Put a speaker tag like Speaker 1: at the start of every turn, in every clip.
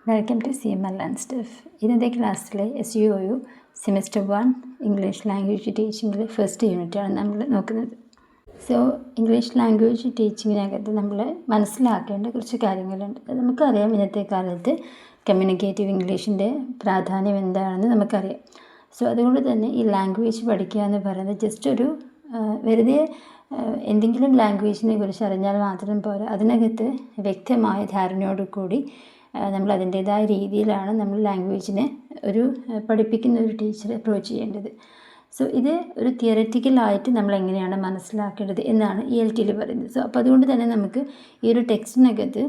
Speaker 1: Welcome to CML and stuff. ഇന്നത്തെ ക്ലാസ്സിലെ SUOU semester 1 English language ടീച്ചിങ്ങിൽ ഫസ്റ്റ് യൂണിറ്റാണ് നമ്മൾ നോക്കുന്നത്. സോ ഇംഗ്ലീഷ് ലാംഗ്വേജ് ടീച്ചിങ്ങിനകത്ത് നമ്മൾ മനസ്സിലാക്കേണ്ട കുറച്ച് കാര്യങ്ങളുണ്ട്. നമുക്കറിയാം ഇന്നത്തെ കാലത്ത് കമ്മ്യൂണിക്കേറ്റീവ് ഇംഗ്ലീഷിൻ്റെ പ്രാധാന്യം എന്താണെന്ന് നമുക്കറിയാം. സോ അതുകൊണ്ട് തന്നെ ഈ ലാംഗ്വേജ് പഠിക്കുക എന്ന് പറയുന്നത് ജസ്റ്റ് ഒരു വെറുതെ എന്തെങ്കിലും ലാംഗ്വേജിനെ കുറിച്ച് അറിഞ്ഞാൽ മാത്രം പോരാ, അതിനകത്ത് വ്യക്തമായ ധാരണയോടു കൂടി നമ്മൾ അതിൻ്റേതായ രീതിയിലാണ് നമ്മൾ ലാംഗ്വേജിനെ പഠിപ്പിക്കുന്ന ഒരു ടീച്ചറെ അപ്രോച്ച് ചെയ്യേണ്ടത്. സോ ഇത് ഒരു തിയററ്റിക്കലായിട്ട് നമ്മൾ എങ്ങനെയാണ് മനസ്സിലാക്കേണ്ടത് എന്നാണ് ELTയിൽ പറയുന്നത്. സോ അപ്പോൾ അതുകൊണ്ട് തന്നെ നമുക്ക് ഈ ഒരു ടെക്സ്റ്റിനകത്ത്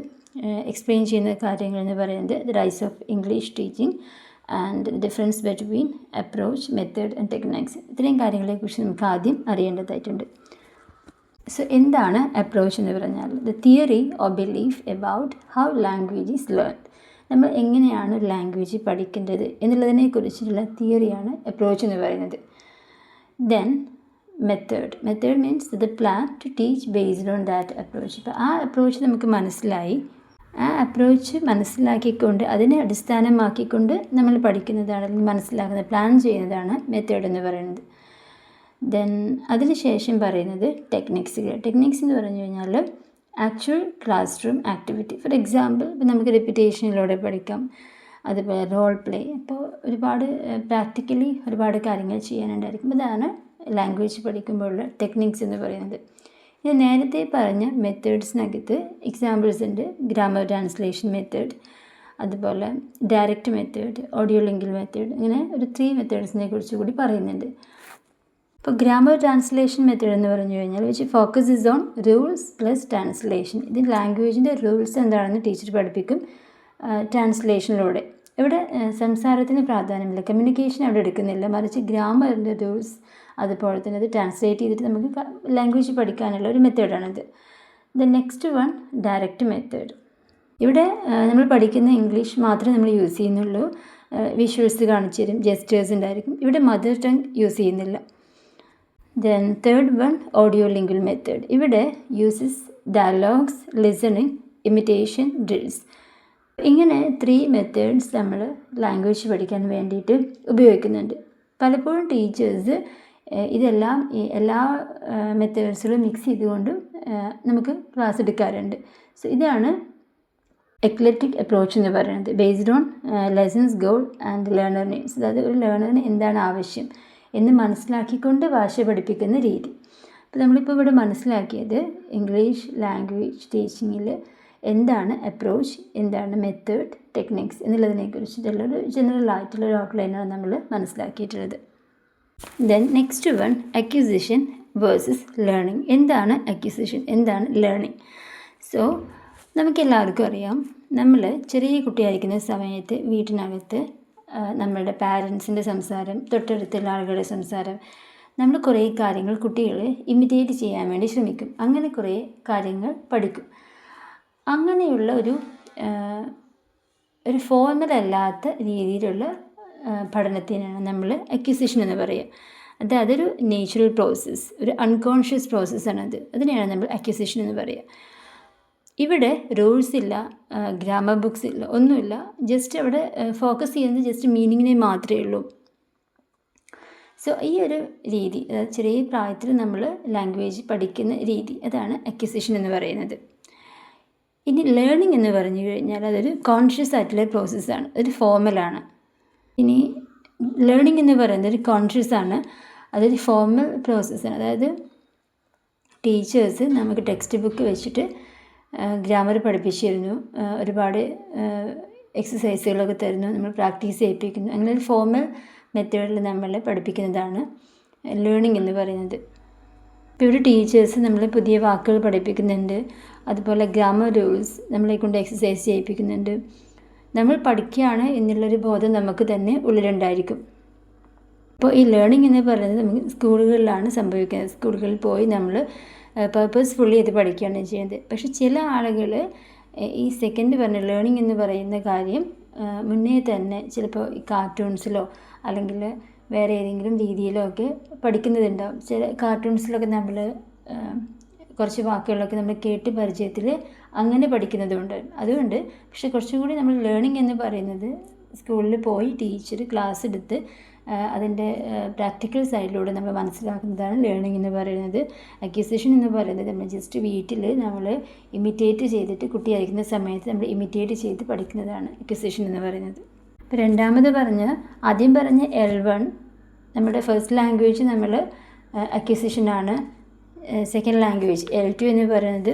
Speaker 1: എക്സ്പ്ലെയിൻ ചെയ്യുന്ന കാര്യങ്ങൾ എന്ന് പറയുന്നത് the rise of English teaching and difference between approach, method and techniques, ഇത്രയും കാര്യങ്ങളെക്കുറിച്ച് നമുക്ക് ആദ്യം അറിയേണ്ടതായിട്ടുണ്ട്. സോ എന്താണ് അപ്രോച്ച് എന്ന് പറഞ്ഞാൽ the theory or belief about how language is learned. നമ്മൾ എങ്ങനെയാണ് ലാംഗ്വേജ് പഠിക്കേണ്ടത് എന്നുള്ളതിനെക്കുറിച്ചുള്ള തിയറിയാണ് അപ്രോച്ച് എന്ന് പറയുന്നത്. Then method means the plan to teach based on that approach. ഇപ്പോൾ ആ അപ്രോച്ച് നമുക്ക് മനസ്സിലായി, ആ അപ്രോച്ച് മനസ്സിലാക്കിക്കൊണ്ട് അതിനെ അടിസ്ഥാനമാക്കിക്കൊണ്ട് നമ്മൾ പഠിക്കുന്നതാണ്, അല്ലെങ്കിൽ മനസ്സിലാക്കുന്നത്, പ്ലാൻ ചെയ്യുന്നതാണ് മെത്തേഡ് എന്ന് പറയുന്നത്. ദെൻ അതിനുശേഷം പറയുന്നത് ടെക്നിക്സ് എന്ന് പറഞ്ഞു കഴിഞ്ഞാൽ actual class room activity. For example ഇപ്പോൾ നമുക്ക് റെപ്പിറ്റേഷനിലൂടെ പഠിക്കാം, അതുപോലെ റോൾ പ്ലേ. അപ്പോൾ ഒരുപാട് പ്രാക്ടിക്കലി ഒരുപാട് കാര്യങ്ങൾ ചെയ്യാനുണ്ടായിരിക്കും. അതാണ് ലാംഗ്വേജ് പഠിക്കുമ്പോഴുള്ള ടെക്നിക്സ് എന്ന് പറയുന്നത്. ഇത് നേരത്തെ പറഞ്ഞ മെത്തേഡ്സിനകത്ത് എക്സാമ്പിൾസ് ഉണ്ട്. ഗ്രാമർ ട്രാൻസ്ലേഷൻ മെത്തേഡ്, അതുപോലെ direct method, audio lingual method, ഇങ്ങനെ ഒരു 3 മെത്തേഡ്സിനെ കുറിച്ച് കൂടി പറയുന്നുണ്ട്. ഇപ്പോൾ ഗ്രാമർ ട്രാൻസ്ലേഷൻ മെത്തേഡ് എന്ന് പറഞ്ഞു കഴിഞ്ഞാൽ which focuses on rules plus translation. ഇത് ലാംഗ്വേജിൻ്റെ റൂൾസ് എന്താണെന്ന് ടീച്ചർ പഠിപ്പിക്കും ട്രാൻസ്ലേഷനിലൂടെ. ഇവിടെ സംസാരത്തിന് പ്രാധാന്യമില്ല, കമ്മ്യൂണിക്കേഷൻ അവിടെ എടുക്കുന്നില്ല, മറിച്ച് ഗ്രാമറിൻ്റെ റൂൾസ് അതുപോലെ തന്നെ അത് ട്രാൻസ്ലേറ്റ് ചെയ്തിട്ട് നമുക്ക് ലാംഗ്വേജ് പഠിക്കാനുള്ള ഒരു മെത്തേഡാണിത്. The next one direct method. ഇവിടെ നമ്മൾ പഠിക്കുന്ന ഇംഗ്ലീഷ് മാത്രമേ നമ്മൾ യൂസ് ചെയ്യുന്നുള്ളൂ. വിഷ്വൽസ് കാണിച്ചു തരും, ജെസ്റ്റേഴ്സ് ഉണ്ടായിരിക്കും. ഇവിടെ മദർ ടങ് യൂസ് ചെയ്യുന്നില്ല. Then third one audio lingual method. ഇവിടെ uses dialogues, listening, imitation, drills. ഇങ്ങനെ 3 മെത്തേഡ്സ് നമ്മൾ ലാംഗ്വേജ് പഠിക്കാൻ വേണ്ടിയിട്ട് ഉപയോഗിക്കുന്നുണ്ട്. പലപ്പോഴും ടീച്ചേഴ്സ് ഇതെല്ലാം എല്ലാ മെത്തേഡ്സുകളും മിക്സ് ചെയ്തുകൊണ്ട് നമുക്ക് ക്ലാസ് എടുക്കാറുണ്ട്. സോ ഇതാണ് എക്ലക്റ്റിക് അപ്രോച്ച് എന്ന് പറയുന്നത്. Based on lessons, goal and learner needs. അതായത് ഒരു ലേണറിന് എന്താണ് ആവശ്യം എന്ന് മനസ്സിലാക്കിക്കൊണ്ട് ഭാഷ പഠിപ്പിക്കുന്ന രീതി. അപ്പോൾ നമ്മളിപ്പോൾ ഇവിടെ മനസ്സിലാക്കിയത് ഇംഗ്ലീഷ് ലാംഗ്വേജ് ടീച്ചിങ്ങിൽ എന്താണ് അപ്രോച്ച്, എന്താണ് മെത്തേഡ്, ടെക്നിക്സ് എന്നുള്ളതിനെക്കുറിച്ചിട്ടുള്ളൊരു ജനറൽ ആയിട്ടുള്ളൊരു ഔട്ട്ലൈനാണ് നമ്മൾ മനസ്സിലാക്കിയിട്ടുള്ളത്. Then next one acquisition versus learning. എന്താണ് അക്വിസിഷൻ, എന്താണ് ലേണിംഗ്? സോ നമുക്കെല്ലാവർക്കും അറിയാം, നമ്മൾ ചെറിയ കുട്ടിയായിരിക്കുന്ന സമയത്ത് വീട്ടിനകത്ത് നമ്മളുടെ പാരൻസിൻ്റെ സംസാരം, തൊട്ടടുത്തുള്ള ആളുകളുടെ സംസാരം, നമ്മൾ കുറേ കാര്യങ്ങൾ കുട്ടികൾ ഇമിറ്റേറ്റ് ചെയ്യാൻ വേണ്ടി ശ്രമിക്കും. അങ്ങനെ കുറേ കാര്യങ്ങൾ പഠിക്കും. അങ്ങനെയുള്ള ഒരു ഫോർമൽ അല്ലാത്ത രീതിയിലുള്ള പഠനത്തിനാണ് നമ്മൾ അക്വിസിഷൻ എന്ന് പറയുക. അതൊരു നേച്ചുറൽ പ്രോസസ്സ്, ഒരു അൺകോൺഷ്യസ് പ്രോസസ്സാണത്. അതിനെയാണ് നമ്മൾ അക്വിസിഷൻ എന്ന് പറയുക. ഇവിടെ റൂൾസ് ഇല്ല, ഗ്രാമർ ബുക്സ് ഇല്ല, ഒന്നുമില്ല. ജസ്റ്റ് അവിടെ ഫോക്കസ് ചെയ്യുന്നത് ജസ്റ്റ് മീനിങ്ങിനെ മാത്രമേ ഉള്ളൂ. സോ ഈ ഒരു രീതി, അതായത് ചെറിയ പ്രായത്തിൽ നമ്മൾ ലാംഗ്വേജ് പഠിക്കുന്ന രീതി, അതാണ് അക്വിസിഷൻ എന്ന് പറയുന്നത്. ഇനി ലേണിംഗ് എന്ന് പറഞ്ഞു കഴിഞ്ഞാൽ അതൊരു കോൺഷ്യസ് ആയിട്ടുള്ള പ്രോസസ്സാണ്, ഒരു ഫോർമലാണ്. ഇനി ലേണിംഗ് എന്ന് പറയുന്നത് ഒരു കോൺഷ്യസ് ആണ്, അതൊരു ഫോർമൽ പ്രോസസ്സാണ്. അതായത് ടീച്ചേഴ്സ് നമുക്ക് ടെക്സ്റ്റ് ബുക്ക് വെച്ചിട്ട് ഗ്രാമർ പഠിപ്പിച്ചു തരുന്നു, ഒരുപാട് എക്സസൈസുകളൊക്കെ തരുന്നു, നമ്മൾ പ്രാക്ടീസ് ചെയ്യിപ്പിക്കുന്നു. അങ്ങനെ ഒരു ഫോർമൽ മെത്തേഡിൽ നമ്മളെ പഠിപ്പിക്കുന്നതാണ് ലേണിംഗ് എന്ന് പറയുന്നത്. ഇപ്പോൾ ഇവിടെ ടീച്ചേഴ്സ് നമ്മൾ പുതിയ വാക്കുകൾ പഠിപ്പിക്കുന്നുണ്ട്, അതുപോലെ ഗ്രാമർ റൂൾസ് നമ്മളെ കൊണ്ട് എക്സസൈസ് ചെയ്യിപ്പിക്കുന്നുണ്ട്. നമ്മൾ പഠിക്കുകയാണ് എന്നുള്ളൊരു ബോധം നമുക്ക് തന്നെ ഉള്ളിലുണ്ടായിരിക്കും. അപ്പോൾ ഈ ലേണിംഗ് എന്ന് പറയുന്നത് നമുക്ക് സ്കൂളുകളിലാണ് സംഭവിക്കുന്നത്. സ്കൂളുകളിൽ പോയി നമ്മൾ പർപ്പസ്ഫുള്ളി ഇത് പഠിക്കുകയാണ് ചെയ്യുന്നത്. പക്ഷെ ചില ആളുകൾ ഈ സെക്കൻഡ് പറഞ്ഞ ലേണിംഗ് എന്ന് പറയുന്ന കാര്യം മുന്നേ തന്നെ ചിലപ്പോൾ ഈ കാർട്ടൂൺസിലോ അല്ലെങ്കിൽ വേറെ ഏതെങ്കിലും രീതിയിലോ ഒക്കെ പഠിക്കുന്നതുണ്ടാവും. ചില കാർട്ടൂൺസിലൊക്കെ നമ്മൾ കുറച്ച് വാക്കുകളൊക്കെ നമ്മൾ കേട്ട് പരിചയത്തിൽ അങ്ങനെ പഠിക്കുന്നതുകൊണ്ട് അതുകൊണ്ട് പക്ഷേ കുറച്ചും കൂടി നമ്മൾ ലേണിംഗ് എന്ന് പറയുന്നത് സ്കൂളിൽ പോയി ടീച്ചർ ക്ലാസ് എടുത്ത് അതിൻ്റെ പ്രാക്ടിക്കൽ സൈഡിലൂടെ നമ്മൾ മനസ്സിലാക്കുന്നതാണ് ലേണിംഗ് എന്ന് പറയുന്നത്. അക്വിസിഷൻ എന്ന് പറയുന്നത് നമ്മൾ ജസ്റ്റ് വീട്ടിൽ നമ്മൾ ഇമിറ്റേറ്റ് ചെയ്തിട്ട് കുട്ടി അയക്കുന്ന സമയത്ത് നമ്മൾ ഇമിറ്റേറ്റ് ചെയ്ത് പഠിക്കുന്നതാണ് അക്വിസിഷൻ എന്ന് പറയുന്നത്. അപ്പോൾ രണ്ടാമത് ആദ്യം പറഞ്ഞ L1 നമ്മുടെ ഫസ്റ്റ് ലാംഗ്വേജ് നമ്മൾ അക്വിസിഷനാണ്. സെക്കൻഡ് ലാംഗ്വേജ് L2 എന്ന് പറയുന്നത്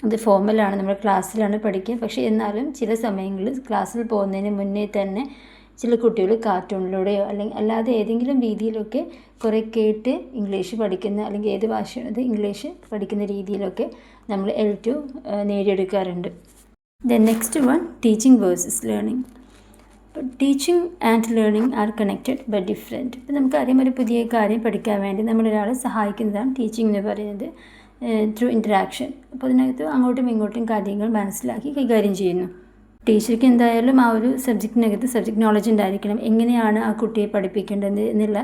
Speaker 1: അത് ഫോർമലാണ്, നമ്മൾ ക്ലാസ്സിലാണ് പഠിക്കുക. പക്ഷേ എന്നാലും ചില സമയങ്ങളിൽ ക്ലാസ്സിൽ പോകുന്നതിന് മുന്നേ തന്നെ ചില കുട്ടികൾ കാർട്ടൂണിലൂടെയോ അല്ലെങ്കിൽ അല്ലാതെ ഏതെങ്കിലും രീതിയിലൊക്കെ കുറേ കേട്ട് ഇംഗ്ലീഷ് പഠിക്കുന്ന അല്ലെങ്കിൽ ഏത് ഭാഷയാണത് ഇംഗ്ലീഷ് പഠിക്കുന്ന രീതിയിലൊക്കെ നമ്മൾ L2 നേടിയെടുക്കാറുണ്ട്. Then next one teaching versus learning. അപ്പോൾ teaching and learning are connected but different. ഇപ്പോൾ നമുക്കറിയാം ഒരു പുതിയ കാര്യം പഠിക്കാൻ വേണ്ടി നമ്മളൊരാളെ സഹായിക്കുന്നതാണ് ടീച്ചിങ് എന്ന് പറയുന്നത് ത്രൂ ഇൻറ്ററാക്ഷൻ. അപ്പോൾ അതിനകത്ത് അങ്ങോട്ടും ഇങ്ങോട്ടും കാര്യങ്ങൾ മനസ്സിലാക്കി കൈകാര്യം ചെയ്യുന്നു. ടീച്ചർക്ക് എന്തായാലും ആ ഒരു സബ്ജക്റ്റിനകത്ത് സബ്ജക്റ്റ് നോളജ് ഉണ്ടായിരിക്കണം. എങ്ങനെയാണ് ആ കുട്ടിയെ പഠിപ്പിക്കേണ്ടത് എന്നുള്ള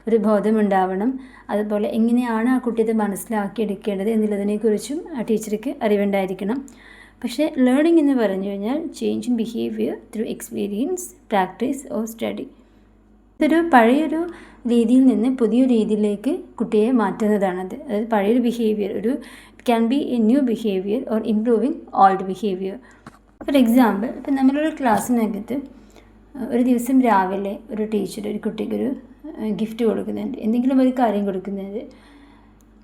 Speaker 1: ഒരു ബോധമുണ്ടാവണം. അതുപോലെ എങ്ങനെയാണ് ആ കുട്ടി ഇത് മനസ്സിലാക്കിയെടുക്കേണ്ടത് എന്നുള്ളതിനെക്കുറിച്ചും ആ ടീച്ചർക്ക് അറിവുണ്ടായിരിക്കണം. പക്ഷേ ലേണിംഗ് എന്ന് പറഞ്ഞു കഴിഞ്ഞാൽ change in behaviour through experience, practice or study. ഇതൊരു പഴയൊരു രീതിയിൽ നിന്ന് പുതിയൊരു രീതിയിലേക്ക് കുട്ടിയെ മാറ്റുന്നതാണത്. അതായത് പഴയൊരു ബിഹേവിയർ ഒരു can be A new behaviour or improving old behaviour. For example, ഇപ്പം നമ്മളൊരു ക്ലാസ്സിനകത്ത് ഒരു ദിവസം രാവിലെ ഒരു ടീച്ചർ ഒരു കുട്ടിക്കൊരു ഗിഫ്റ്റ് കൊടുക്കുന്നുണ്ട്, എന്തെങ്കിലും ഒരു കാര്യം കൊടുക്കുന്നുണ്ട്.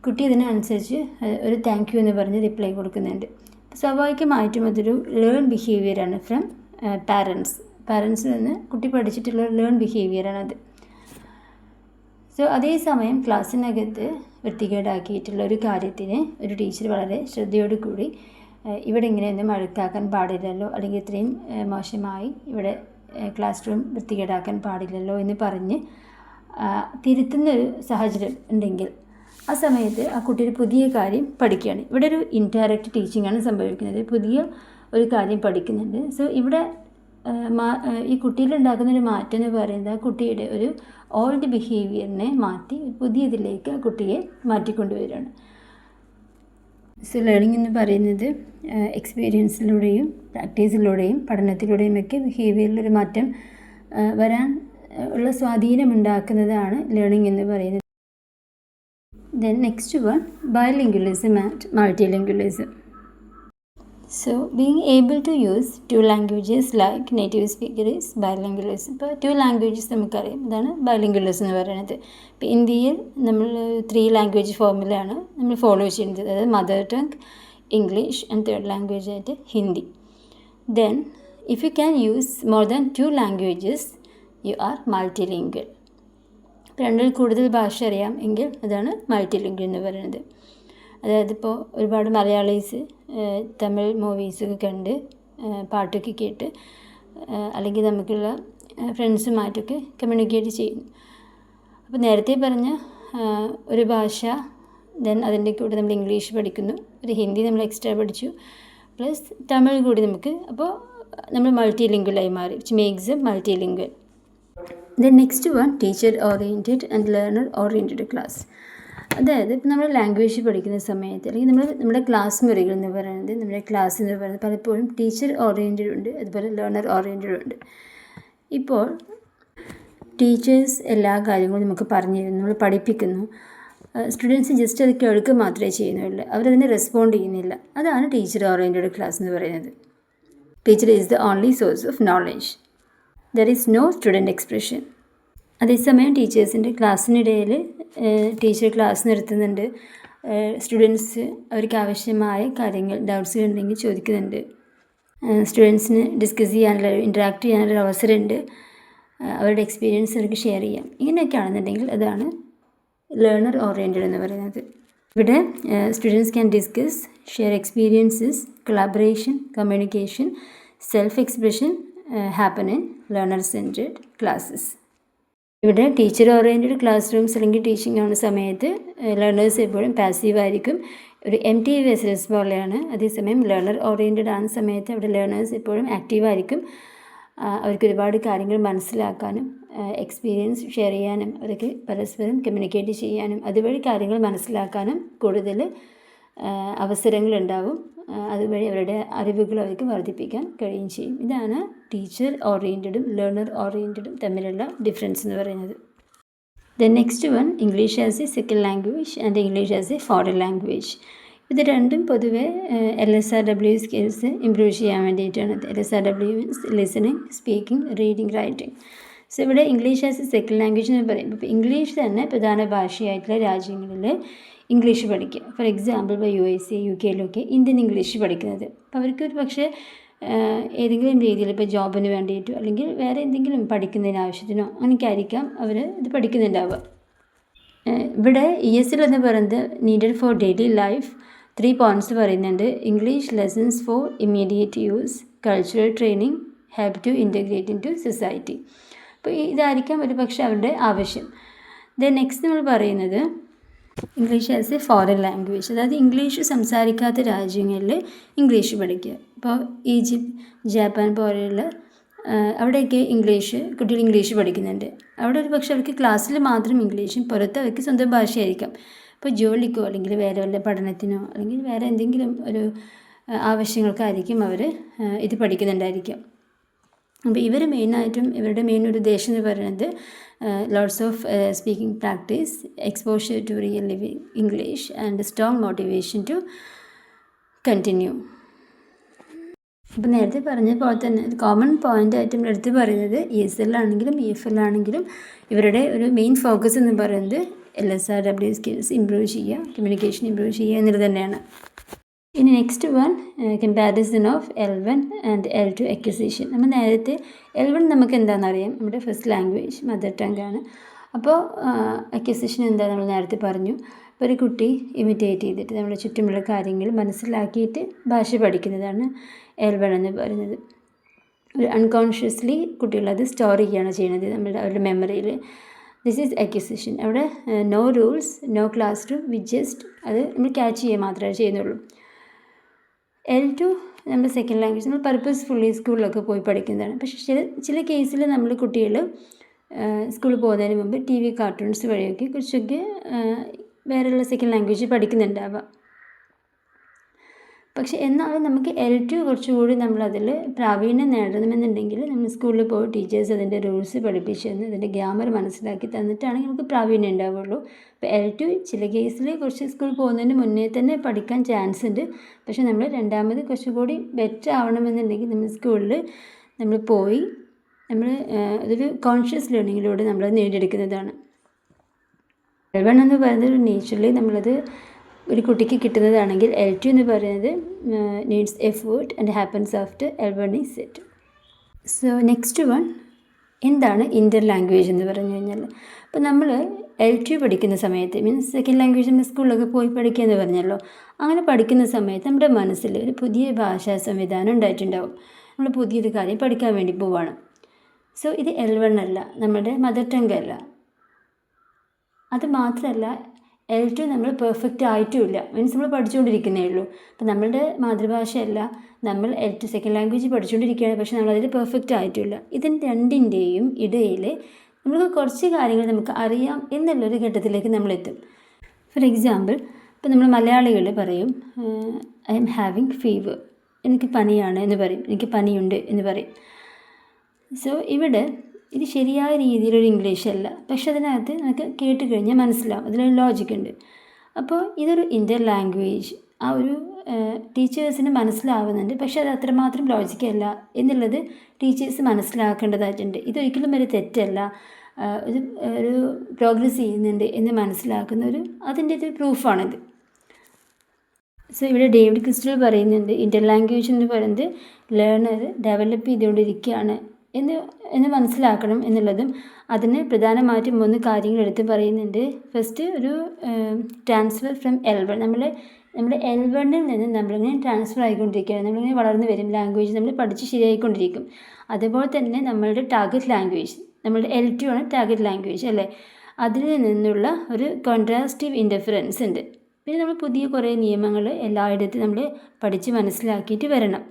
Speaker 1: കുട്ടി ഇതിനനുസരിച്ച് ഒരു താങ്ക് യു എന്ന് റിപ്ലൈ കൊടുക്കുന്നുണ്ട്. സ്വാഭാവികമായിട്ടും അതൊരു ലേൺ ബിഹേവിയറാണ് ഫ്രം പാരൻസിൽ നിന്ന് കുട്ടി പഠിച്ചിട്ടുള്ള ലേൺ ബിഹേവിയറാണത്. സോ അതേസമയം ക്ലാസ്സിനകത്ത് വൃത്തികേടാക്കിയിട്ടുള്ള ഒരു കാര്യത്തിന് ഒരു ടീച്ചർ വളരെ ശ്രദ്ധയോടു കൂടി ഇവിടെ ഇങ്ങനെയൊന്നും അഴുക്കാക്കാൻ പാടില്ലല്ലോ, അല്ലെങ്കിൽ ഇത്രയും മോശമായി ഇവിടെ ക്ലാസ് റൂം വൃത്തികേടാക്കാൻ പാടില്ലല്ലോ എന്ന് പറഞ്ഞ് തിരുത്തുന്നൊരു സാഹചര്യം ഉണ്ടെങ്കിൽ ആ സമയത്ത് ആ കുട്ടി ഒരു പുതിയ കാര്യം പഠിക്കുകയാണ്. ഇവിടെ ഒരു ഇൻഡയറക്റ്റ് ടീച്ചിങ് ആണ് സംഭവിക്കുന്നത്, പുതിയ ഒരു കാര്യം പഠിക്കുന്നുണ്ട്. സോ ഇവിടെ ഈ കുട്ടിയിലുണ്ടാക്കുന്നൊരു മാറ്റം എന്ന് പറയുന്നത് ആ കുട്ടിയുടെ ഒരു ഓൾഡ് ബിഹേവിയറിനെ മാറ്റി പുതിയതിലേക്ക് ആ കുട്ടിയെ മാറ്റിക്കൊണ്ടുവരികയാണ്. സോ ലേണിംഗ് എന്ന് പറയുന്നത് എക്സ്പീരിയൻസിലൂടെയും പ്രാക്ടീസിലൂടെയും പഠനത്തിലൂടെയും ഒക്കെ ബിഹേവിയറിലൊരു മാറ്റം വരാൻ ഉള്ള സ്വാധീനമുണ്ടാക്കുന്നതാണ് ലേണിംഗ് എന്ന് പറയുന്നത്. Then next one, bilingualism and multilingualism. So being able to use two languages like native speaker is bilingualism. ഇപ്പോൾ 2 languages നമുക്കറിയാം, ഇതാണ് bilingualism എന്ന് പറയുന്നത്. ഇപ്പോൾ ഇന്ത്യയിൽ നമ്മൾ 3 ലാംഗ്വേജ് ഫോമിലാണ് നമ്മൾ ഫോളോ ചെയ്യുന്നത്, അതായത് mother tongue, English and third language ആയിട്ട് Hindi. Then if you can use more than 2 languages, you are multilingual. രണ്ടിൽ കൂടുതൽ ഭാഷ അറിയാം എങ്കിൽ അതാണ് മൾട്ടിലിംഗ്വൽ എന്ന് പറയുന്നത്. അതായത് ഇപ്പോൾ ഒരുപാട് മലയാളീസ് തമിഴ് മൂവീസൊക്കെ കണ്ട് പാട്ടൊക്കെ കേട്ട് അല്ലെങ്കിൽ നമുക്കുള്ള ഫ്രണ്ട്സുമായിട്ടൊക്കെ കമ്മ്യൂണിക്കേറ്റ് ചെയ്യുന്നു. അപ്പോൾ നേരത്തെ പറഞ്ഞ ഒരു ഭാഷ, ദെൻ അതിൻ്റെ കൂടെ നമ്മൾ ഇംഗ്ലീഷ് പഠിക്കുന്നു, ഒരു ഹിന്ദി നമ്മൾ എക്സ്ട്രാ പഠിച്ചു, പ്ലസ് തമിഴ് കൂടി നമുക്ക്, അപ്പോൾ നമ്മൾ മൾട്ടിലിംഗ്വലായി മാറി, which makes A multilingual. Then next one, teacher oriented and learner oriented class. അതായത് ഇപ്പം നമ്മൾ ലാംഗ്വേജ് പഠിക്കുന്ന സമയത്ത് അല്ലെങ്കിൽ നമ്മുടെ ക്ലാസ് മുറികൾ എന്ന് പറയുന്നത്, നമ്മുടെ ക്ലാസ് എന്ന് പറയുന്നത് പലപ്പോഴും ടീച്ചർ ഓറിയൻറ്റഡ് ഉണ്ട്, അതുപോലെ ലേണർ ഓറിയൻറ്റഡ് ഉണ്ട്. ഇപ്പോൾ ടീച്ചേഴ്സ് എല്ലാ കാര്യങ്ങളും നമുക്ക് പറഞ്ഞു തരുന്നു, നമ്മൾ പഠിപ്പിക്കുന്നു, സ്റ്റുഡൻസ് ജസ്റ്റ് അത് കേൾക്കുക മാത്രമേ ചെയ്യുന്നുള്ളൂ, അവരതിനെ റെസ്പോണ്ട് ചെയ്യുന്നില്ല. അതാണ് ടീച്ചർ ഓറിയൻറ്റഡ് ക്ലാസ് എന്ന് പറയുന്നത്. Teacher is the only source of knowledge, there is no student expression. അതേസമയം ടീച്ചേഴ്സിൻ്റെ ക്ലാസ്സിനിടയിൽ ടീച്ചർ ക്ലാസ് നിർത്തുന്നുണ്ട്, സ്റ്റുഡൻസ് അവർക്ക് ആവശ്യമായ കാര്യങ്ങൾ ഡൗട്ട്സ് ഉണ്ടെങ്കിൽ ചോദിക്കുന്നുണ്ട്, സ്റ്റുഡൻസിന് ഡിസ്കസ് ചെയ്യാനുള്ള ഇൻറ്ററാക്ട് ചെയ്യാനുള്ള അവസരമുണ്ട്, അവരുടെ എക്സ്പീരിയൻസ് അവർക്ക് ഷെയർ ചെയ്യാം. ഇങ്ങനെയൊക്കെ ആണെന്നുണ്ടെങ്കിൽ അതാണ് ലേണർ ഓറിയൻറ്റഡ് എന്ന് പറയുന്നത്. ഇവിടെ students can discuss, share experiences, collaboration, communication, self expression happen in learner-centered classes. ഇവിടെ ടീച്ചർ ഓറിയൻറ്റഡ് ക്ലാസ് റൂംസ് അല്ലെങ്കിൽ ടീച്ചിങ് ആവുന്ന സമയത്ത് ലേണേഴ്സ് എപ്പോഴും പാസീവായിരിക്കും, ഒരു empty vessels പോലെയാണ്. അതേസമയം ലേണർ ഓറിയൻറ്റഡ് ആകുന്ന സമയത്ത് അവിടെ ലേണേഴ്സ് എപ്പോഴും ആക്റ്റീവായിരിക്കും, അവർക്ക് ഒരുപാട് കാര്യങ്ങൾ മനസ്സിലാക്കാനും എക്സ്പീരിയൻസ് ഷെയർ ചെയ്യാനും അവർക്ക് പരസ്പരം കമ്മ്യൂണിക്കേറ്റ് ചെയ്യാനും അതുവഴി കാര്യങ്ങൾ മനസ്സിലാക്കാനും കൂടുതൽ അവസരങ്ങളുണ്ടാവും. അതുവഴി അവരുടെ അറിവുകൾ അവർക്ക് വർദ്ധിപ്പിക്കാൻ കഴിയുകയും ചെയ്യും. ഇതാണ് ടീച്ചർ ഓറിയൻറ്റഡും ലേണർ ഓറിയൻറ്റഡും തമ്മിലുള്ള ഡിഫറൻസ് എന്ന് പറയുന്നത്. The next one, English as a second language and English as a foreign language. ഇത് രണ്ടും പൊതുവെ LSRW സ്കിൽസ് ഇമ്പ്രൂവ് ചെയ്യാൻ വേണ്ടിയിട്ടാണ്. LSRW means listening, speaking, reading, writing. So ഇവിടെ English as a second language എന്ന് പറയുമ്പോൾ ഇപ്പോൾ ഇംഗ്ലീഷ് തന്നെ പ്രധാന ഭാഷയായിട്ടുള്ള രാജ്യങ്ങളിൽ ഇംഗ്ലീഷ് പഠിക്കുക. ഫോർ എക്സാമ്പിൾ ഇപ്പോൾ USA, UK ഇന്ത്യൻ ഇംഗ്ലീഷ് പഠിക്കുന്നത്. അപ്പോൾ അവർക്ക് ഒരു പക്ഷേ ഏതെങ്കിലും രീതിയിൽ ഇപ്പോൾ ജോബിന് വേണ്ടിയിട്ടോ അല്ലെങ്കിൽ വേറെ എന്തെങ്കിലും പഠിക്കുന്നതിന് ആവശ്യത്തിനോ അങ്ങനെയൊക്കെ ആയിരിക്കാം അവർ ഇത് പഠിക്കുന്നുണ്ടാവുക. ഇവിടെ ESL എന്ന് പറയുന്നത് needed for daily life 3 points പറയുന്നുണ്ട്. English lessons for immediate use, cultural training, help to integrate into society. അപ്പോൾ ഇതായിരിക്കാം ഒരു പക്ഷേ അവരുടെ ആവശ്യം. ദെൻ നെക്സ്റ്റ് നമ്മൾ പറയുന്നത് English as a foreign language, അതായത് ഇംഗ്ലീഷ് സംസാരിക്കാത്ത രാജ്യങ്ങളിൽ ഇംഗ്ലീഷ് പഠിക്കുക. ഇപ്പോൾ ഈജിപ്ത്, ജപ്പാൻ പോലെയുള്ള അവിടെയൊക്കെ കുട്ടികൾ ഇംഗ്ലീഷ് പഠിക്കുന്നുണ്ട്. അവിടെ ഒരു പക്ഷേ അവർക്ക് ക്ലാസ്സിൽ മാത്രം ഇംഗ്ലീഷും പുറത്ത് അവർക്ക് സ്വന്തം ഭാഷയായിരിക്കാം. ഇപ്പോൾ ജോലിക്കോ അല്ലെങ്കിൽ വേറെ വല്ല പഠനത്തിനോ അല്ലെങ്കിൽ വേറെ എന്തെങ്കിലും ഒരു ആവശ്യങ്ങൾക്കായിരിക്കും അവർ ഇത് പഠിക്കുന്നുണ്ടായിരിക്കാം. അപ്പോൾ ഇവർ മെയിനായിട്ടും ഇവരുടെ മെയിൻ ഒരു ഉദ്ദേശം എന്ന് പറയുന്നത് lots of speaking practice, exposure to real living English and strong motivation to continue. അപ്പോൾ നേരത്തെ പറഞ്ഞ പോലെ തന്നെ കോമൺ പോയിൻ്റ് ആയിട്ട് നമ്മൾ എടുത്ത് പറയുന്നത് ESL ആണെങ്കിലും EFL ആണെങ്കിലും ഇവരുടെ ഒരു മെയിൻ ഫോക്കസ് എന്ന് പറയുന്നത് LSRW സ്കിൽസ് ഇമ്പ്രൂവ് ചെയ്യുക, കമ്മ്യൂണിക്കേഷൻ ഇമ്പ്രൂവ് ചെയ്യുക എന്നുള്ളത് തന്നെയാണ്. ഇനി next one, comparison of L1 and L2 acquisition. നമ്മൾ നേരത്തെ L1 നമുക്ക് എന്താണെന്ന് അറിയാം, നമ്മുടെ ഫസ്റ്റ് ലാംഗ്വേജ് മദർ ടങ് ആണ്. അപ്പോൾ അക്വിസിഷൻ എന്താ നമ്മൾ നേരത്തെ പറഞ്ഞു. ഇപ്പോൾ ഒരു കുട്ടി ഇമിറ്റേറ്റ് ചെയ്തിട്ട് നമ്മുടെ ചുറ്റുമുള്ള കാര്യങ്ങൾ മനസ്സിലാക്കിയിട്ട് ഭാഷ പഠിക്കുന്നതാണ് L1 എന്ന് പറയുന്നത്. ഒരു അൺകോൺഷ്യസ്ലി കുട്ടികളത് സ്റ്റോർ ചെയ്യുകയാണ് ചെയ്യുന്നത് അവരുടെ മെമ്മറിയിൽ. This is acquisition. അവിടെ no rules, no classroom, we just അത് നമ്മൾ ക്യാച്ച് ചെയ്യുക മാത്രമേ ചെയ്യുന്നുള്ളൂ. L2 നമ്മുടെ സെക്കൻഡ് ലാംഗ്വേജ് നമ്മൾ പർപ്പസ്ഫുള്ളി സ്കൂളിലൊക്കെ പോയി പഠിക്കുന്നതാണ്. പക്ഷേ ചില കേസിൽ നമ്മൾ കുട്ടികൾ സ്കൂളിൽ പോകുന്നതിന് മുമ്പ് TV കാർട്ടൂൺസ് വഴിയൊക്കെ കുറച്ചൊക്കെ വേറെയുള്ള സെക്കൻഡ് ലാംഗ്വേജ് പഠിക്കുന്നുണ്ടാവാം. പക്ഷേ എന്നാലും നമുക്ക് L2 കുറച്ചുകൂടി നമ്മളതിൽ പ്രാവീണ്യം നേടണമെന്നുണ്ടെങ്കിൽ നമ്മൾ സ്കൂളിൽ പോയി ടീച്ചേഴ്സ് അതിൻ്റെ റൂൾസ് പഠിപ്പിച്ച് തന്ന് അതിൻ്റെ ഗ്രാമർ മനസ്സിലാക്കി തന്നിട്ടാണെങ്കിൽ നമുക്ക് പ്രാവീണ്യം ഉണ്ടാവുള്ളൂ. അപ്പോൾ L2 ചില കേസിൽ കുറച്ച് സ്കൂളിൽ പോകുന്നതിന് മുന്നേ തന്നെ പഠിക്കാൻ ചാൻസ് ഉണ്ട്. പക്ഷേ നമ്മൾ രണ്ടാമത് കുറച്ചുകൂടി ബെറ്റർ ആവണമെന്നുണ്ടെങ്കിൽ നമ്മൾ സ്കൂളിൽ നമ്മൾ പോയി അതൊരു കോൺഷ്യസ് ലേണിങ്ങിലൂടെ നമ്മൾ നേടിയെടുക്കുന്നതാണ്. L1 എന്ന് പറയുന്നത് നേച്ചുറലി നമ്മളത് ഒരു കുട്ടിക്ക് കിട്ടുന്നതാണെങ്കിൽ L2 എന്ന് പറയുന്നത് needs effort and happens after L1 is set. So next one, എന്താണ് ഇൻ്റർ ലാംഗ്വേജ് എന്ന് പറഞ്ഞു കഴിഞ്ഞാൽ, അപ്പോൾ നമ്മൾ L2 പഠിക്കുന്ന സമയത്ത് മീൻസ് സെക്കൻഡ് ലാംഗ്വേജ് നമ്മൾ സ്കൂളിലൊക്കെ പോയി പഠിക്കുക എന്ന് പറഞ്ഞല്ലോ. അങ്ങനെ പഠിക്കുന്ന സമയത്ത് നമ്മുടെ മനസ്സിൽ ഒരു പുതിയ ഭാഷാ സംവിധാനം ഉണ്ടായിട്ടുണ്ടാവും. നമ്മൾ പുതിയൊരു കാര്യം പഠിക്കാൻ വേണ്ടി പോവുകയാണ്. സോ ഇത് L1 അല്ല, നമ്മുടെ മദർ ടങ് അല്ല. അത് മാത്രമല്ല L2 നമ്മൾ പെർഫെക്റ്റ് ആയിട്ടുമില്ല, മീൻസ് നമ്മൾ പഠിച്ചുകൊണ്ടിരിക്കുന്നേ ഉള്ളൂ. അപ്പോൾ നമ്മളുടെ മാതൃഭാഷയല്ല, നമ്മൾ L2 സെക്കൻഡ് ലാംഗ്വേജ് പഠിച്ചുകൊണ്ടിരിക്കുകയാണ്, പക്ഷേ നമ്മളതിൽ പെർഫെക്റ്റ് ആയിട്ടുമില്ല. ഇതിന് രണ്ടിൻ്റെയും ഇടയിൽ നമുക്ക് കുറച്ച് കാര്യങ്ങൾ നമുക്ക് അറിയാം എന്നുള്ളൊരു ഘട്ടത്തിലേക്ക് നമ്മളെത്തും. ഫോർ എക്സാമ്പിൾ, ഇപ്പോൾ നമ്മൾ മലയാളികൾ പറയും ഐ എം ഹാവിങ് ഫീവർ, എനിക്ക് പനിയാണ് എന്ന് പറയും, എനിക്ക് പനിയുണ്ട് എന്ന് പറയും. സോ ഇവിടെ ഇത് ശരിയായ രീതിയിലൊരു ഇംഗ്ലീഷ് അല്ല, പക്ഷെ അതിനകത്ത് നമുക്ക് കേട്ട് കഴിഞ്ഞാൽ മനസ്സിലാവും, അതിലൊരു ലോജിക്ക് ഉണ്ട്. അപ്പോൾ ഇതൊരു ഇൻ്റർ ലാംഗ്വേജ് ആ ഒരു ടീച്ചേഴ്സിന് മനസ്സിലാവുന്നുണ്ട്, പക്ഷെ അത് അത്രമാത്രം ലോജിക്കല്ല എന്നുള്ളത് ടീച്ചേഴ്സ് മനസ്സിലാക്കേണ്ടതായിട്ടുണ്ട്. ഇതൊരിക്കലും ഒരു തെറ്റല്ല, ഒരു പ്രോഗ്രസ് ചെയ്യുന്നുണ്ട് എന്ന് മനസ്സിലാക്കുന്ന അതിൻ്റെ ഒരു പ്രൂഫാണിത്. സോ ഇവിടെ ഡേവിഡ് ക്രിസ്റ്റൽ പറയുന്നുണ്ട് ഇൻ്റർ ലാംഗ്വേജ് എന്ന് പറയുന്നത് ലേണർ ഡെവലപ്പ് ചെയ്തുകൊണ്ടിരിക്കുകയാണ് എന്ന് മനസ്സിലാക്കണം എന്നുള്ളതും. അതിന് പ്രധാനമായിട്ടും 3 കാര്യങ്ങൾ എടുത്ത് പറയുന്നുണ്ട്. ഫസ്റ്റ്, ഒരു ട്രാൻസ്ഫർ ഫ്രം L1. നമ്മുടെ L1ൽ നിന്ന് നമ്മളിങ്ങനെ ട്രാൻസ്ഫർ ആയിക്കൊണ്ടിരിക്കുകയാണ്, നമ്മളിങ്ങനെ വളർന്നു വരും, ലാംഗ്വേജ് നമ്മൾ പഠിച്ച് ശരിയായിക്കൊണ്ടിരിക്കും. അതുപോലെ തന്നെ നമ്മളുടെ ടാർഗറ്റ് ലാംഗ്വേജ്, നമ്മളുടെ L2 ആണ് ടാർഗറ്റ് ലാംഗ്വേജ് അല്ലേ, അതിൽ നിന്നുള്ള ഒരു കോൺട്രാസ്റ്റീവ് ഇൻ്റർഫറൻസ് ഉണ്ട്. പിന്നെ നമ്മൾ പുതിയ കുറേ നിയമങ്ങൾ എല്ലായിടത്തും നമ്മൾ പഠിച്ച് മനസ്സിലാക്കിയിട്ട് വരണം.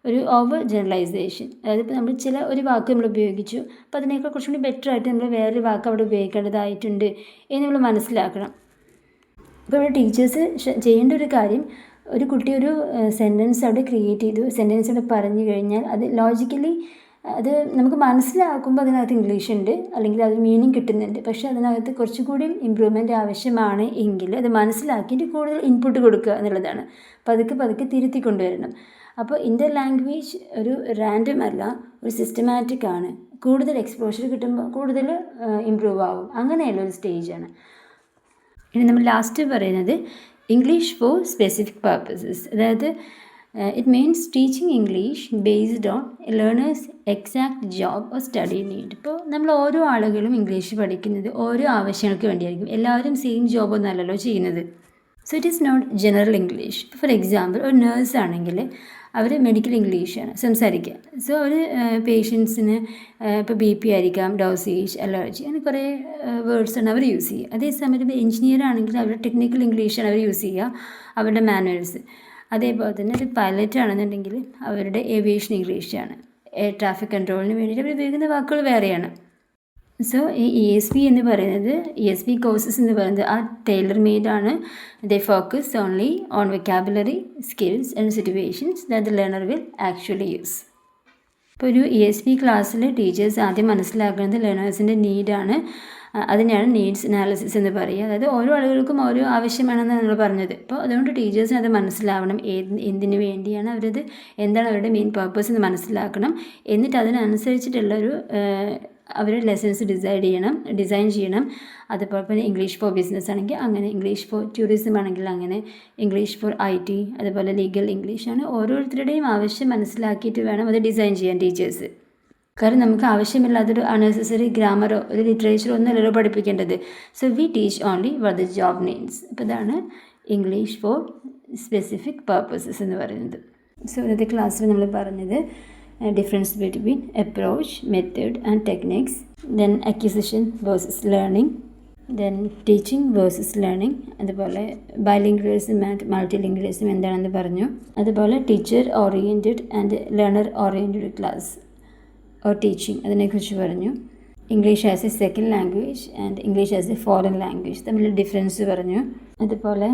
Speaker 1: ഒരു ഓവർ ജനറലൈസേഷൻ, അതായത് ഇപ്പോൾ നമ്മൾ ഒരു വാക്ക് നമ്മൾ ഉപയോഗിച്ചു, അപ്പോൾ അതിനേക്കാൾ കുറച്ചും കൂടി ബെറ്റർ ആയിട്ട് നമ്മൾ വേറൊരു വാക്ക് അവിടെ ഉപയോഗിക്കേണ്ടതായിട്ടുണ്ട് എന്ന് നമ്മൾ മനസ്സിലാക്കണം. ഇപ്പോൾ ഇവിടെ ടീച്ചേഴ്സ് ചെയ്യേണ്ട ഒരു കാര്യം, ഒരു കുട്ടി ഒരു സെൻറ്റൻസ് അവിടെ ക്രിയേറ്റ് ചെയ്തു, സെൻറ്റൻസ് അവിടെ പറഞ്ഞു കഴിഞ്ഞാൽ അത് ലോജിക്കലി അത് നമുക്ക് മനസ്സിലാക്കുമ്പോൾ അതിനകത്ത് ഇംഗ്ലീഷ് ഉണ്ട്, അല്ലെങ്കിൽ അത് മീനിങ് കിട്ടുന്നുണ്ട്. പക്ഷേ അതിനകത്ത് കുറച്ചുകൂടി ഇമ്പ്രൂവ്മെൻറ്റ് ആവശ്യമാണ് എങ്കിൽ അത് മനസ്സിലാക്കിയിട്ട് കൂടുതൽ ഇൻപുട്ട് കൊടുക്കുക എന്നുള്ളതാണ്. പതുക്കെ പതുക്കെ തിരുത്തി കൊണ്ടുവരണം. അപ്പോൾ ഇന്ത്യൻ ലാംഗ്വേജ് ഒരു റാൻഡം അല്ല, ഒരു സിസ്റ്റമാറ്റിക് ആണ്. കൂടുതൽ എക്സ്പോഷർ കിട്ടുമ്പോൾ കൂടുതൽ ഇമ്പ്രൂവ് ആവും. അങ്ങനെയുള്ള ഒരു സ്റ്റേജാണ്. ഇനി നമ്മൾ ലാസ്റ്റ് പറയുന്നത് ഇംഗ്ലീഷ് ഫോർ സ്പെസിഫിക് പർപ്പസസ്. അതായത് it means teaching English based on learners exact job or study need. ഇപ്പോൾ നമ്മൾ ഓരോ ആളുകളും ഇംഗ്ലീഷ് പഠിക്കുന്നത് ഓരോ ആവശ്യങ്ങൾക്ക് വേണ്ടിയായിരിക്കും. എല്ലാവരും സെയിം ജോബൊന്നുമല്ലല്ലോ ചെയ്യുന്നത്. So it is not general English. For example, ഒരു നേഴ്സ് ആണെങ്കിൽ അവർ മെഡിക്കൽ ഇംഗ്ലീഷാണ് സംസാരിക്കുക. സോ അവർ പേഷ്യൻസിന് ഇപ്പോൾ BP ആയിരിക്കാം, ഡോസേജ്, അലർജി, അങ്ങനെ കുറേ വേർഡ്സാണ് അവർ യൂസ് ചെയ്യുക. അതേസമയം ഇപ്പോൾ എഞ്ചിനീയർ ആണെങ്കിൽ അവരുടെ ടെക്നിക്കൽ ഇംഗ്ലീഷാണ് അവർ യൂസ് ചെയ്യുക, അവരുടെ മാനുവൽസ്. അതേപോലെ തന്നെ ഒരു പൈലറ്റ് ആണെന്നുണ്ടെങ്കിൽ അവരുടെ ഏവിയേഷൻ ഇംഗ്ലീഷാണ്. എയർ ട്രാഫിക് കൺട്രോളിന് വേണ്ടിയിട്ട് അവർ ഉപയോഗിക്കുന്ന വാക്കുകൾ വേറെയാണ്. സോ ഈ ESP എന്ന് പറയുന്നത്, ESP കോഴ്സസ് എന്ന് പറയുന്നത് ആ ടൈലർ മെയ്ഡാണ്. They focus only on vocabulary skills and situations that the learner will actually use. ഇപ്പോൾ ഒരു ESP ക്ലാസ്സിൽ ടീച്ചേഴ്സ് ആദ്യം മനസ്സിലാക്കുന്നത് ലേണേഴ്സിൻ്റെ നീഡാണ്. അതിനെയാണ് നീഡ്സ് അനാലിസിസ് എന്ന് പറയുക. അതായത് ഓരോ ആളുകൾക്കും ഓരോ ആവശ്യമാണെന്ന് നമ്മൾ പറഞ്ഞത്. അപ്പോൾ അതുകൊണ്ട് ടീച്ചേഴ്സിന് അത് മനസ്സിലാവണം, എന്തിനു വേണ്ടിയാണ് അവരത്, എന്താണ് അവരുടെ മെയിൻ പർപ്പസ് എന്ന് മനസ്സിലാക്കണം. എന്നിട്ട് അതിനനുസരിച്ചിട്ടുള്ളൊരു അവർ ലെസൺസ് ഡിസൈൻ ചെയ്യണം. അതുപോലെ തന്നെ ഇംഗ്ലീഷ് ഫോർ ബിസിനസ് ആണെങ്കിൽ അങ്ങനെ, ഇംഗ്ലീഷ് ഫോർ ടൂറിസം ആണെങ്കിൽ അങ്ങനെ, ഇംഗ്ലീഷ് ഫോർ IT, അതുപോലെ ലീഗൽ ഇംഗ്ലീഷാണ്. ഓരോരുത്തരുടെയും ആവശ്യം മനസ്സിലാക്കിയിട്ട് വേണം അത് ഡിസൈൻ ചെയ്യാൻ ടീച്ചേഴ്സ്. കാരണം നമുക്ക് ആവശ്യമില്ലാത്തൊരു അൺനെസസറി ഗ്രാമറോ ഒരു ലിറ്ററേച്ചറോ ഒന്നുമല്ലല്ലോ പഠിപ്പിക്കേണ്ടത്. So we teach only what the job needs. അപ്പോൾ ഇതാണ് ഇംഗ്ലീഷ് ഫോർ സ്പെസിഫിക് പർപ്പസസ് എന്ന് പറയുന്നത്. സോ ഇന്നത്തെ ക്ലാസ്സിൽ നമ്മൾ പറഞ്ഞത് difference between approach, method and techniques, then acquisition versus learning, then teaching versus learning, അതുപോലെ ബൈലിംഗ്വലിസം ആൻഡ് മൾട്ടിലിംഗ്വലിസം എന്താണെന്ന് പറഞ്ഞു. അതുപോലെ teacher oriented and learner oriented class or teaching, അതിനെക്കുറിച്ച് പറഞ്ഞു. English as a second language and English as a foreign language തമ്മിൽ difference പറഞ്ഞു. അതുപോലെ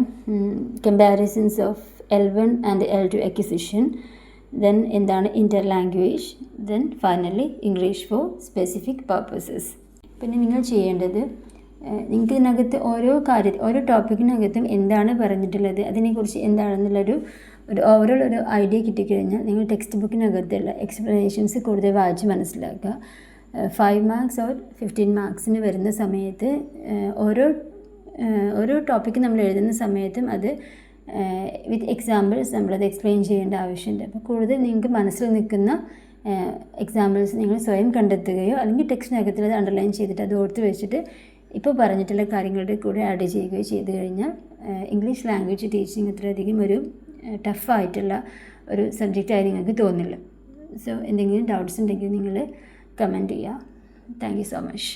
Speaker 1: comparisons of L1 and L2 acquisition, then എന്താണ് interlanguage, then finally English for specific purposes. പിന്നെ നിങ്ങൾ ചെയ്യേണ്ടത്, നിങ്ങൾക്ക് ഇതിനകത്ത് ഓരോ ടോപ്പിക്കിനകത്തും എന്താണ് പറഞ്ഞിട്ടുള്ളത്, അതിനെക്കുറിച്ച് എന്താണെന്നുള്ളൊരു ഓവറോൾ ഒരു ഐഡിയ കിട്ടിക്കഴിഞ്ഞാൽ നിങ്ങൾ ടെക്സ്റ്റ് ബുക്കിനകത്തുള്ള എക്സ്പ്ലനേഷൻസ് കൂടുതൽ വായിച്ച് മനസ്സിലാക്കുക. 5 മാർക്സ് ഓർ 15 മാർക്സിന് വരുന്ന സമയത്ത് ഓരോ ടോപ്പിക്ക് നമ്മൾ എഴുതുന്ന സമയത്തും അത് വിത്ത് എക്സാമ്പിൾസ് നമ്മളത് എക്സ്പ്ലെയിൻ ചെയ്യേണ്ട ആവശ്യമുണ്ട്. അപ്പോൾ കൂടുതൽ നിങ്ങൾക്ക് മനസ്സിൽ നിൽക്കുന്ന എക്സാമ്പിൾസ് നിങ്ങൾ സ്വയം കണ്ടെത്തുകയോ അല്ലെങ്കിൽ ടെക്സ്റ്റിനകത്തിൽ അത് അണ്ടർലൈൻ ചെയ്തിട്ട് അത് ഓർത്ത് വെച്ചിട്ട് ഇപ്പോൾ പറഞ്ഞിട്ടുള്ള കാര്യങ്ങളുടെ കൂടെ ആഡ് ചെയ്യുകയോ ചെയ്ത് കഴിഞ്ഞാൽ ഇംഗ്ലീഷ് ലാംഗ്വേജ് ടീച്ചിങ് അത്രയധികം ഒരു ടഫായിട്ടുള്ള ഒരു സബ്ജക്റ്റായി നിങ്ങൾക്ക് തോന്നില്ല. സോ എന്തെങ്കിലും ഡൗട്ട്സ് ഉണ്ടെങ്കിൽ നിങ്ങൾ കമൻറ്റ് ചെയ്യുക. Thank you so much.